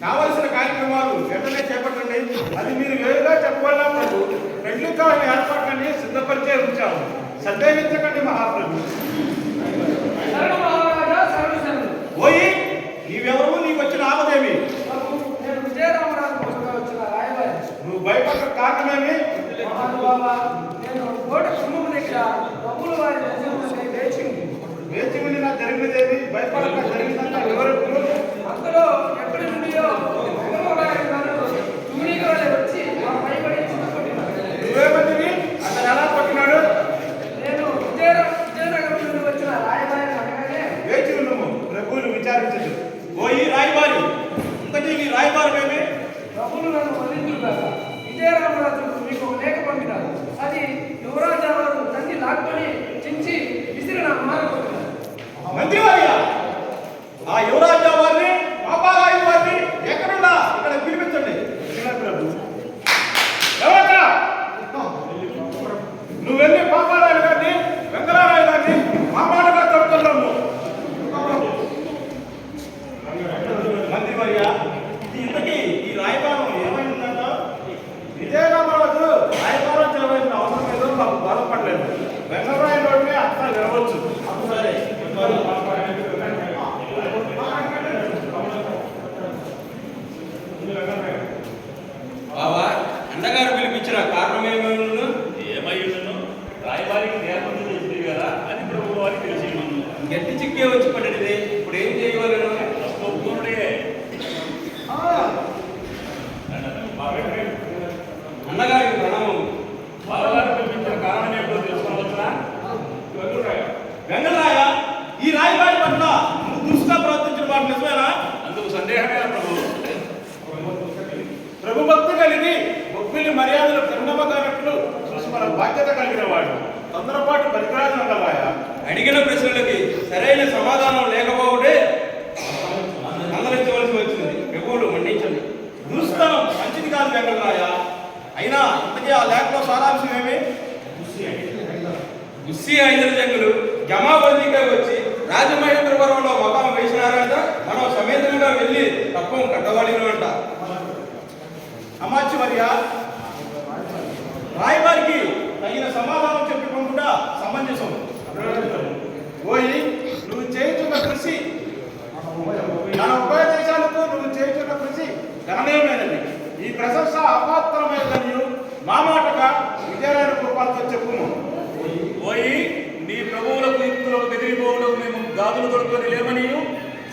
కావలసిన కార్యక్రమాలు వెంటనే చేపట్టండి. అది మీరు వేరుగా చెప్పాలన్నప్పుడు పెళ్లి కాని ఏర్పాట్లని సిద్ధపరిచే ఉంచాము. సందేహించకండి మహాప్రభు. పోయి నీవెవరు, నీకు వచ్చిన ఆపదేమి? నువ్వు భయపడ్డ కారణమేమి? వేచి ఉండి నాకు జరిగినదేమి? భయపడక జరిగిందంతా ఎవరు? అందులో ఎక్కడి నుండియో నువ్వేమంటివి? అతను ఎలా పట్టినాడు? నేను విజయనగరం నుండి వచ్చిన రాయబారిని అనగానే వేచి ఉన్నాము, ప్రభువులు విచారించదు. పోయి రాయబారి, ఇంతకీ నీ రాయబారమేమి? ప్రభువులు నన్ను వదిలించుగాక. విజయరామరాజు మీకు ఒక లేఖ పంపినారు. అది యువరాజావారు తన్ని లాక్కొని చించి విసిరిన మారకొట్టినారు. మంత్రివర్య, ఆ యువరాజా వారిని, పాపారాయు వారిని ఎక్కడున్నా ఇక్కడ పిలిపించండి. ప్రభు ఎవరన్నా? నువ్వు వెళ్ళి పాపారాయు గారిని, వెంకరారాయు గారిని మామాటగా తడుతున్నాము. మంత్రివర్య, ఇంతకీ ఈ రాయబారం ఏమైందంట? విజయరామరాజు రాయబారం చేయవలసిన అవసరం ఏదో మాకు బాధపడలేదు. వెంకరారాయు గారిని అట్లా వినవచ్చు. సరే బాబా, అన్నగారు పిలిపించిన కారణం ఏమైనా? ఏమయ్యుండను? రాయబారికి నేర్పం చేసింది కదా అని ప్రభు వారికి తెలిసి గట్టి చిక్కే వచ్చి పడినది. ఇప్పుడు ఏం చేయగలను? అన్నగారికి ప్రణామం. బావగారు పిలిపించిన కారణం ఏంటో తెలుసుకోవచ్చునా? వెంగళరాయ, ఈ రాయబారి పట్ల నువ్వు దుష్ట ప్రవర్తించిన మాట నిజమేనా? అందుకు సందేహమే ప్రభు. ప్రభు భక్తి కలిగి భక్తుని మర్యాదలు తిన్నమగానట్లు చూసి మన బాధ్యత కలిగిన వాడు తొందరపాటు పరికరాలు వెంగళరాయ. అడిగిన ప్రశ్నలకి సరైన సమాధానం లేకపోతే అందరించవలసి వచ్చింది. ప్రభువులు మన్నించండి. దుస్తనం మంచిది కాదు వెంగళరాయ. అయినా ఇంతకీ ఆ లేఖలో సారాంశం ఏమి? గుస్సి ఐదరు జంగులు జమాబందీగా వచ్చి రాజమహేంద్రవరంలో మకాం వేసినారంట. మనం సమేతంగా వెళ్ళి తప్పం కట్టబడినంట. అమాత్యవర్య, రాయబారికి తగిన సమాధానం చెప్పుకోకుండా సమంజసం. పోయి నువ్వు చేయుచున్న కృషి, మన ఉభయ దేశాలకు నువ్వు చేయుచున్న కృషి గణనీయమైనది. ఈ ప్రశంస అపాత్రమైనదని మా మాటగా విజయరాయన కృపాలతో చెప్పుము. పోయి నీ ప్రభువులకు యుక్తులకు బెదిరిపోవడం మేము గాజులు దొరుకుని లేమనియు,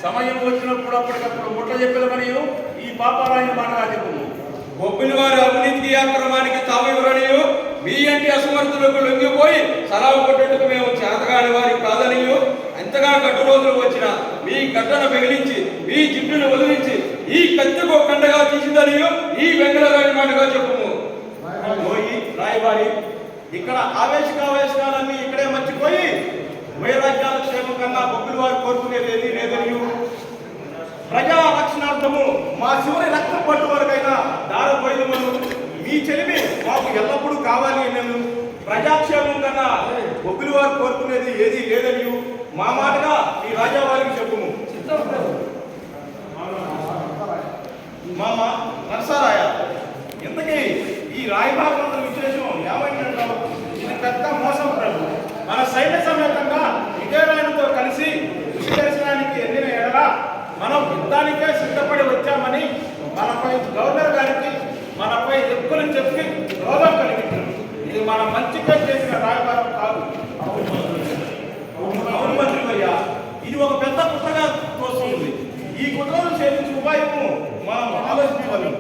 సమయం వచ్చినప్పుడు అప్పటికప్పుడు ముట్ల చెప్పలేమనియు ఈ పాపారాయణ మాటగా చెప్పుము. బొబ్బిలి వారి అవినీతికి అక్రమానికి తావివరనియు, మీ అంటి అసమర్థులకు లొంగిపోయి సలాం కొట్టేందుకు మేము చేతగాని వారి కాదనియు, ఎంతగా గడ్డు రోజులు వచ్చిన మీ గడ్డను పెగిలించి మీ జిడ్డును వదిలించి ఈ కత్తికు కండగా తీసిందనియు ఈ వెంకటరాయణ మాటగా చెప్పుము. పోయి రాయబారి, ఇక్కడ ఆవేశకాలన్నీ ఇక్కడే మర్చిపోయి ఉభయ రాజ్యాల క్షేమం కన్నా బొబ్బిలి వారు కోరుకునేది ఏది లేదనియు, ప్రజా రక్షణార్థము మా చివరి రక్తం పట్టు వరకైనా దారపోయినము మీ చెలిమి మాకు ఎల్లప్పుడూ కావాలి నేను ప్రజాక్షేమం కన్నా బొబ్బిలి వారు కోరుకునేది ఏది లేదని మా మాటగా ఈ రాజా వారికి చెప్పుము. మామ నరసరాయ, ఇంతకీ ఈ రాయబారం విశేషం ఏమైందంటావు? ఇది పెద్ద మోసం ప్రభు. మన సైన్య సమేతంగా విజయరాయనతో కలిసి విశ్లేషణానికి ఎన్నిన ఎడలా మనం యుద్ధానికే సిద్ధపడి వచ్చామని మనపై గవర్నర్ గారికి మనపై ఎక్కులు చెప్పి రోగం కలిగించారు. ఇది మన మంచిగా చేసిన రాయబారం కాదు. అవును మంత్రివర్య, ఇది ఒక పెద్ద కుట్రగా తోస్తుంది. ఈ కుట్రను చేయించే ఉపాయము మనం ఆలోచించగలం.